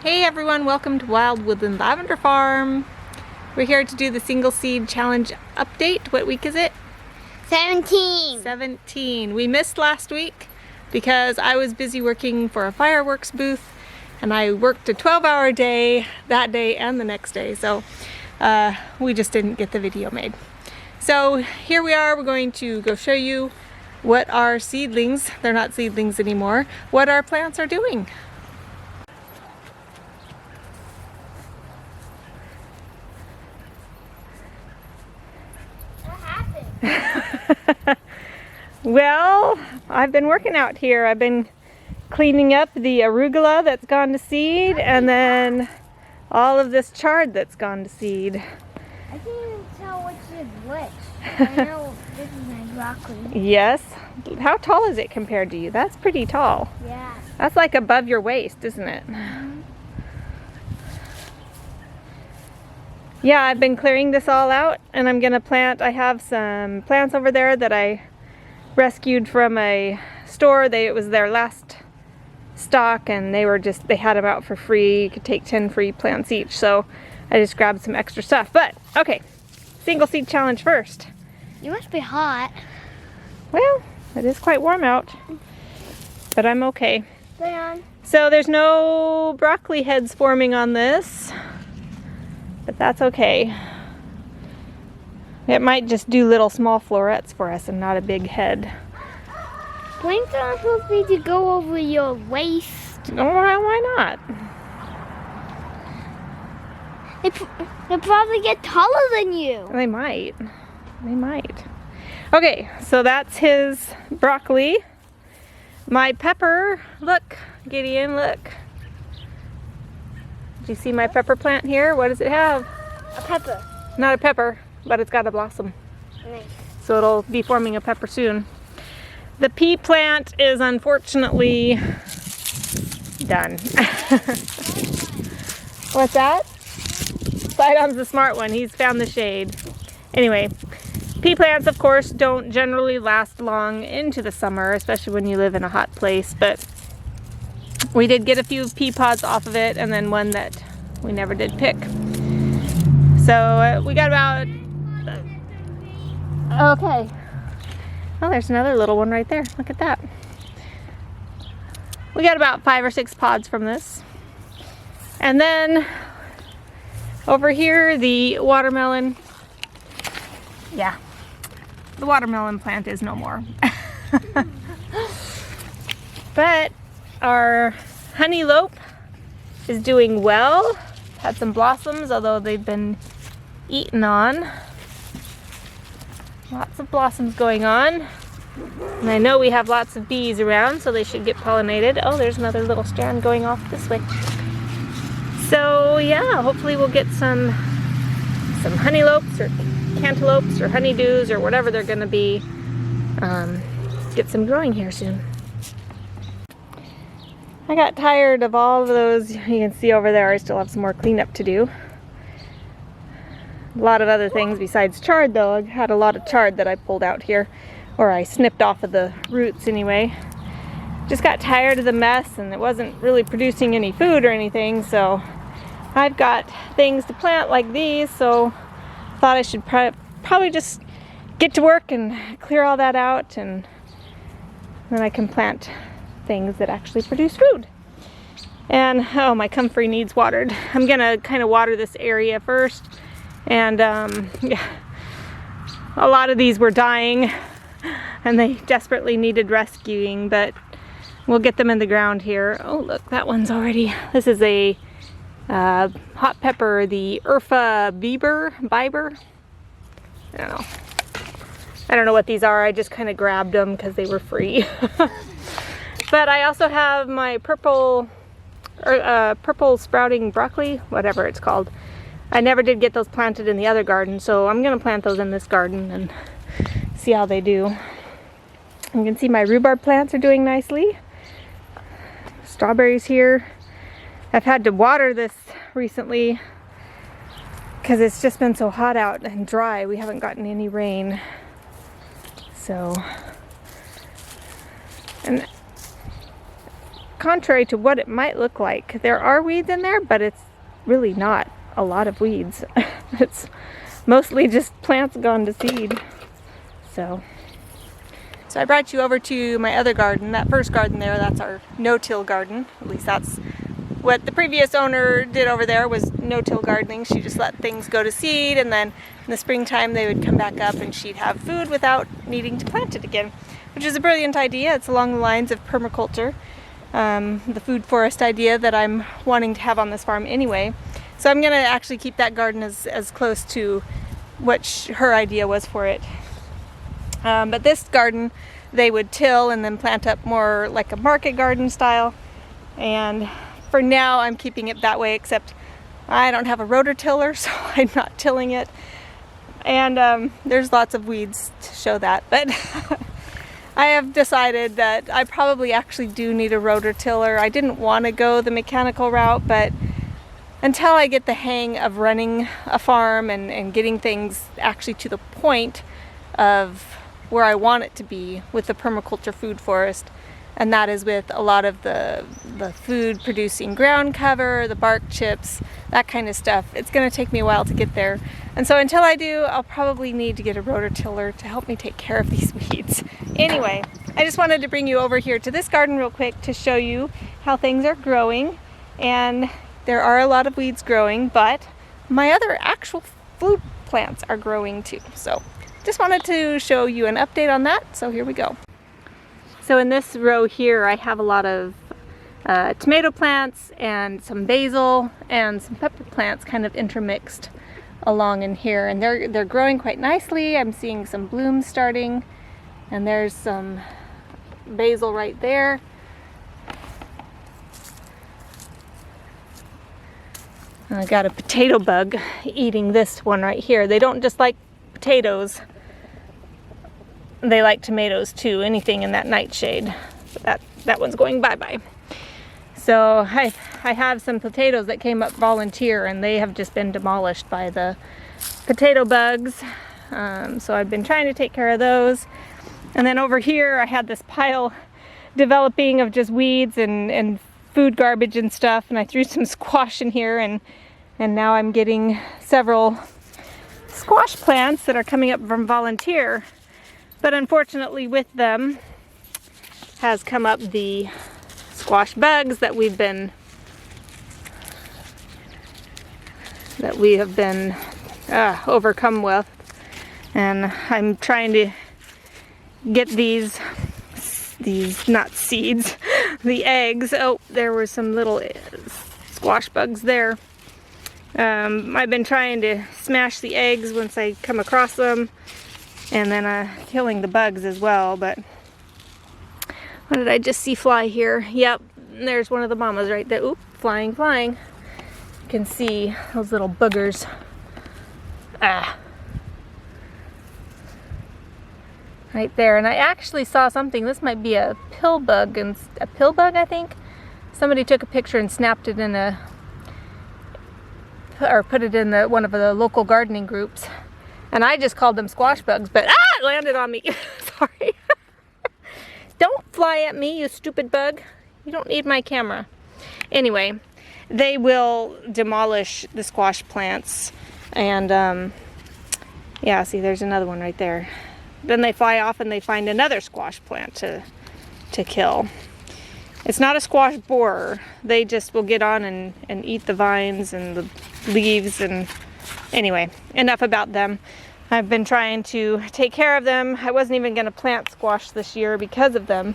Hey everyone, welcome to Wild Woodland Lavender Farm. We're here to do the single seed challenge update. What week is it? 17. 17. We missed last week because I was busy working for a fireworks booth and I worked a 12-hour day that day and the next day, so we just didn't get the video made. So here we are. We're going to go show you what our seedlings, they're not seedlings anymore, what our plants are doing. Well, I've been working out here. I've been cleaning up the arugula that's gone to seed and then all of this chard that's gone to seed. I can't even tell which is which. I know this is my broccoli. Yes. How tall is it compared to you? That's pretty tall. Yeah. That's like above your waist, isn't it? Yeah, I've been clearing this all out and I'm gonna plant. I have some plants over there that I rescued from a store. It was their last stock and they had them out for free. You could take 10 free plants each, so I just grabbed some extra stuff. But okay, single seed challenge first. You must be hot. Well, it is quite warm out, but I'm okay. Stay on. So there's no broccoli heads forming on this, but that's okay. It might just do little small florets for us and not a big head. Plants aren't supposed to go over your waist. Oh, why not? They'll probably get taller than you. They might. They might. Okay, so that's his broccoli. My pepper, look, Gideon, look. Do you see my pepper plant here? What does it have? A pepper. Not a pepper, but it's got a blossom. Nice. So So it'll be forming a pepper soon. The pea plant is unfortunately done. What's that? Sidon's the smart one. He's found the shade. Anyway, pea plants, of course, don't generally last long into the summer, especially when you live in a hot place, but we did get a few pea pods off of it and then one that we never did pick. So we got about... Okay. Oh, there's another little one right there. Look at that. We got about 5 or 6 pods from this. And then over here, the watermelon. Yeah, the watermelon plant is no more. But our honeylope is doing well. Had some blossoms, although they've been eaten on. Lots of blossoms going on. And I know we have lots of bees around, so they should get pollinated. Oh, there's another little strand going off this way. So yeah, hopefully we'll get some honeylopes or cantaloupes or honeydews or whatever they're gonna be. Get some growing here soon. I got tired of all of those. You can see over there I still have some more cleanup to do. A lot of other things besides chard though. I had a lot of chard that I pulled out here, or I snipped off of the roots anyway. Just got tired of the mess and it wasn't really producing any food or anything, so I've got things to plant like these, so I thought I should probably just get to work and clear all that out, and then I can plant things that actually produce food. And oh, my comfrey needs watered. I'm gonna kind of water this area first. And yeah, a lot of these were dying and they desperately needed rescuing, but we'll get them in the ground here. Oh look, that one's already, this is a hot pepper, the Urfa Biber. I don't know what these are. I just kind of grabbed them because they were free. But I also have my purple sprouting broccoli, whatever it's called. I never did get those planted in the other garden, so I'm gonna plant those in this garden and see how they do. You can see my rhubarb plants are doing nicely. Strawberries here. I've had to water this recently because it's just been so hot out and dry. We haven't gotten any rain. So, and contrary to what it might look like. There are weeds in there, but it's really not a lot of weeds. It's mostly just plants gone to seed. So I brought you over to my other garden. That first garden there, that's our no-till garden. At least that's what the previous owner did over there, was no-till gardening. She just let things go to seed, and then in the springtime they would come back up and she'd have food without needing to plant it again, which is a brilliant idea. It's along the lines of permaculture, the food forest idea that I'm wanting to have on this farm anyway. So I'm gonna actually keep that garden as close to what her idea was for it. But this garden, they would till and then plant up more like a market garden style. And for now, I'm keeping it that way, except I don't have a rototiller, so I'm not tilling it. And there's lots of weeds to show that. But I have decided that I probably actually do need a rototiller. I didn't want to go the mechanical route, but until I get the hang of running a farm and getting things actually to the point of where I want it to be with the permaculture food forest, and that is with a lot of the food producing ground cover, the bark chips, that kind of stuff. It's going to take me a while to get there. And so until I do, I'll probably need to get a rototiller to help me take care of these weeds. Anyway, I just wanted to bring you over here to this garden real quick to show you how things are growing. And there are a lot of weeds growing, but my other actual food plants are growing too. So just wanted to show you an update on that, so here we go. So in this row here, I have a lot of tomato plants and some basil and some pepper plants kind of intermixed along in here, and they're growing quite nicely. I'm seeing some blooms starting, and there's some basil right there. I got a potato bug eating this one right here. They don't just like potatoes. They like tomatoes too, anything in that nightshade. That one's going bye-bye. So I have some potatoes that came up volunteer, and they have just been demolished by the potato bugs. So I've been trying to take care of those. And then over here I had this pile developing of just weeds and food garbage and stuff, and I threw some squash in here, and now I'm getting several squash plants that are coming up from volunteer. But unfortunately with them has come up the squash bugs that we have been overcome with. And I'm trying to get these not seeds, the eggs. Oh, there were some little squash bugs there. I've been trying to smash the eggs once I come across them, and then killing the bugs as well. But what did I just see fly here? Yep, there's one of the mamas right there. Oop, flying. You can see those little boogers. Right there. And I actually saw something. This might be a pill bug, I think. Somebody took a picture and snapped it in put it in one of the local gardening groups. And I just called them squash bugs, but it landed on me. Sorry. Don't fly at me, you stupid bug. You don't need my camera. Anyway, they will demolish the squash plants. And yeah, see, there's another one right there. Then they fly off and they find another squash plant to kill. It's not a squash borer. They just will get on and eat the vines and the leaves. And anyway, enough about them. I've been trying to take care of them. I wasn't even going to plant squash this year because of them.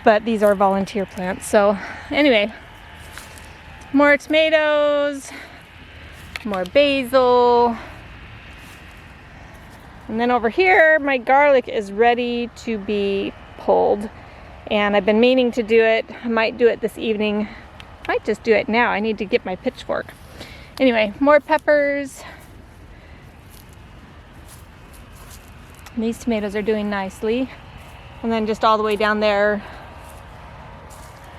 But these are volunteer plants. So anyway, more tomatoes, more basil. And then over here, my garlic is ready to be pulled. And I've been meaning to do it. I might do it this evening. I might just do it now. I need to get my pitchfork. Anyway, more peppers. And these tomatoes are doing nicely. And then just all the way down there.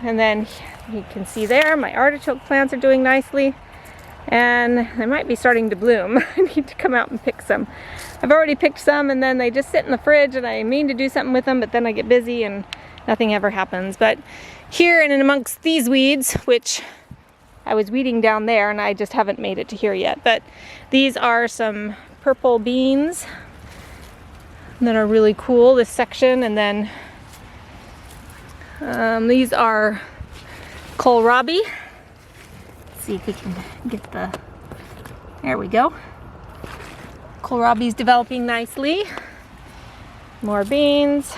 And then you can see there, my artichoke plants are doing nicely. And they might be starting to bloom. I need to come out and pick some. I've already picked some, and then they just sit in the fridge, and I mean to do something with them, but then I get busy and nothing ever happens. But Here and in amongst these weeds, which I was weeding down there and I just haven't made it to here yet, but these are some purple beans that are really cool, this section. And then these are kohlrabi. Let's see if we can get the, there we go. Kohlrabi's developing nicely. More beans.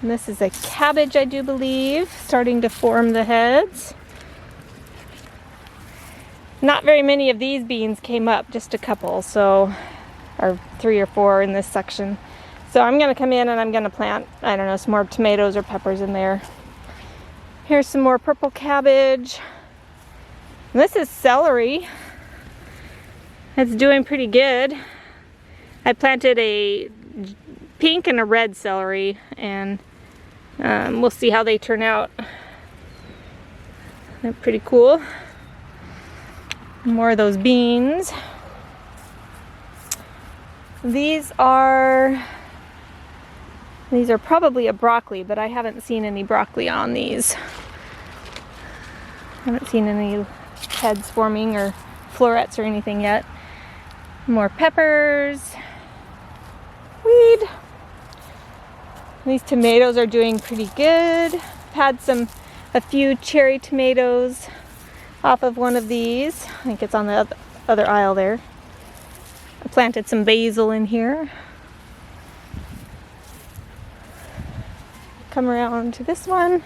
And this is a cabbage, I do believe, starting to form the heads. Not very many of these beans came up, just a couple, so, or 3 or 4 in this section. So I'm gonna come in and I'm gonna plant, I don't know, some more tomatoes or peppers in there. Here's some more purple cabbage. And this is celery. It's doing pretty good. I planted a pink and a red celery, and we'll see how they turn out. They're pretty cool. More of those beans. These are probably a broccoli, but I haven't seen any broccoli on these. I haven't seen any heads forming or florets or anything yet. More peppers. Weed. These tomatoes are doing pretty good. Had a few cherry tomatoes off of one of these. I think it's on the other aisle there. I planted some basil in here. Come around to this one.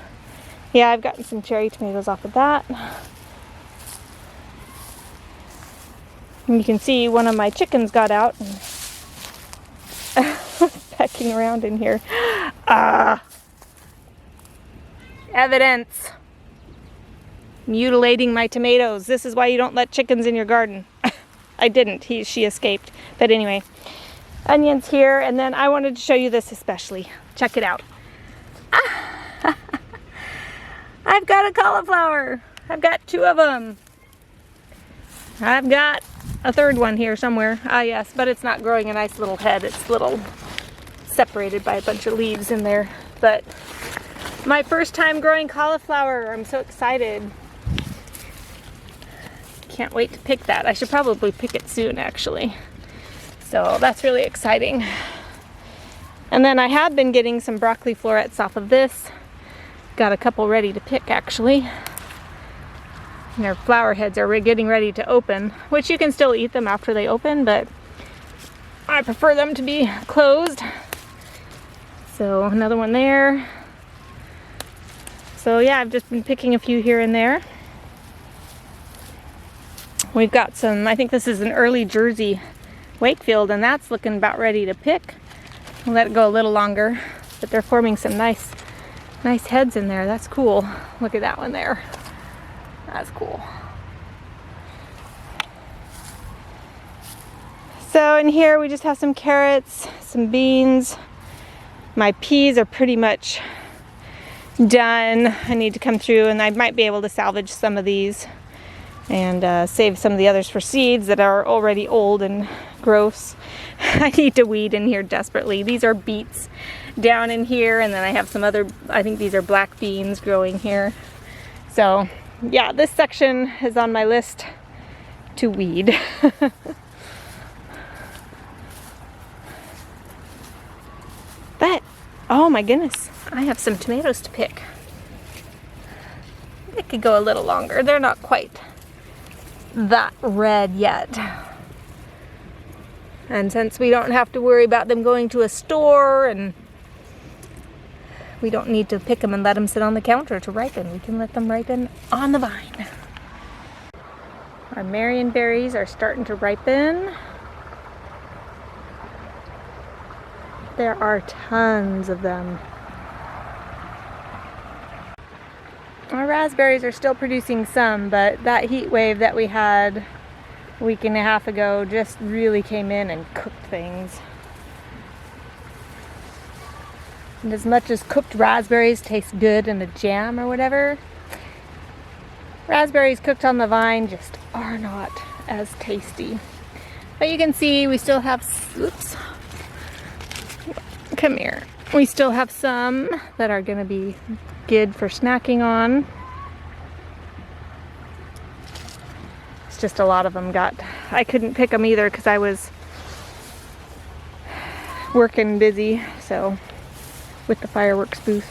Yeah, I've gotten some cherry tomatoes off of that. And you can see one of my chickens got out and pecking around in here. Evidence. Mutilating my tomatoes. This is why you don't let chickens in your garden. I didn't. She escaped. But anyway, onions here, and then I wanted to show you this especially. Check it out. I've got a cauliflower. I've got 2 of them. I've got a 3rd one here somewhere. Ah, yes, but it's not growing a nice little head. It's little separated by a bunch of leaves in there. But my first time growing cauliflower. I'm so excited. Can't wait to pick that. I should probably pick it soon, actually. So that's really exciting. And then I have been getting some broccoli florets off of this. Got a couple ready to pick, actually. And their flower heads are getting ready to open, which you can still eat them after they open, but I prefer them to be closed. So another one there. So yeah, I've just been picking a few here and there. We've got some, I think this is an early Jersey Wakefield, and that's looking about ready to pick. I'll let it go a little longer, but they're forming some nice heads in there. That's cool. Look at that one there. That's cool. So in here we just have some carrots, some beans. My peas are pretty much done. I need to come through, and I might be able to salvage some of these and save some of the others for seeds that are already old and gross. I need to weed in here desperately. These are beets down in here, and then I have some other, I think these are black beans growing here. So yeah, this section is on my list to weed. But, oh my goodness, I have some tomatoes to pick. They could go a little longer. They're not quite that red yet. And since we don't have to worry about them going to a store, and we don't need to pick them and let them sit on the counter to ripen, we can let them ripen on the vine. Our Marion berries are starting to ripen. There are tons of them. Our raspberries are still producing some, but that heat wave that we had a week and a half ago just really came in and cooked things. And as much as cooked raspberries taste good in a jam or whatever, raspberries cooked on the vine just are not as tasty. But you can see we still have, oops, come here. We still have some that are gonna be good for snacking on. It's just a lot of them I couldn't pick them either because I was working busy, so with the fireworks booth.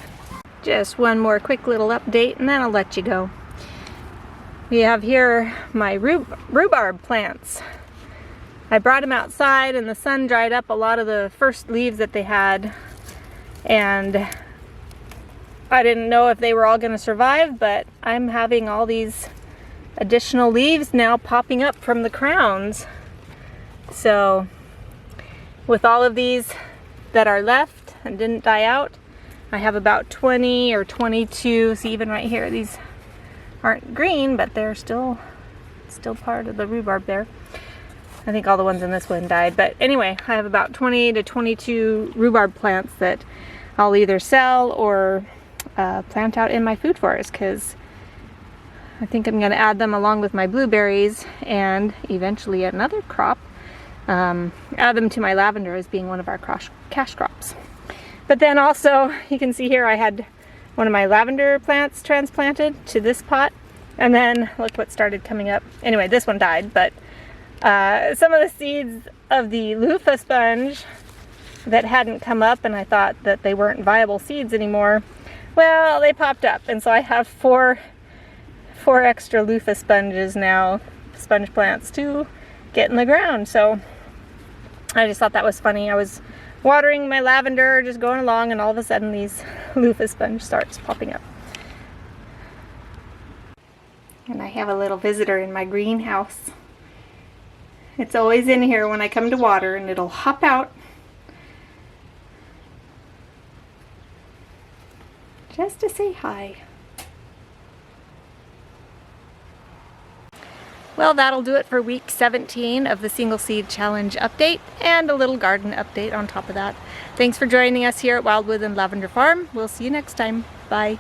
Just one more quick little update and then I'll let you go. We have here my rhubarb plants. I brought them outside and the sun dried up a lot of the first leaves that they had, and I didn't know if they were all going to survive, but I'm having all these additional leaves now popping up from the crowns. So with all of these that are left and didn't die out, I have about 20 or 22. See, even right here, these aren't green, but they're still part of the rhubarb there. I think all the ones in this one died, but anyway, I have about 20 to 22 rhubarb plants that I'll either sell or plant out in my food forest, because I think I'm going to add them along with my blueberries and eventually another crop. Add them to my lavender as being one of our cash crops. But then also, you can see here I had one of my lavender plants transplanted to this pot, and then look what started coming up. Anyway, this one died, but some of the seeds of the loofah sponge that hadn't come up, and I thought that they weren't viable seeds anymore, well, they popped up, and so I have four extra loofah sponges now, sponge plants, to get in the ground. So I just thought that was funny. I was watering my lavender, just going along, and all of a sudden these loofah sponge starts popping up. And I have a little visitor in my greenhouse. It's always in here when I come to water, and it'll hop out just to say hi. Well, that'll do it for week 17 of the Single Seed Challenge update, and a little garden update on top of that. Thanks for joining us here at Wildwood and Lavender Farm. We'll see you next time. Bye.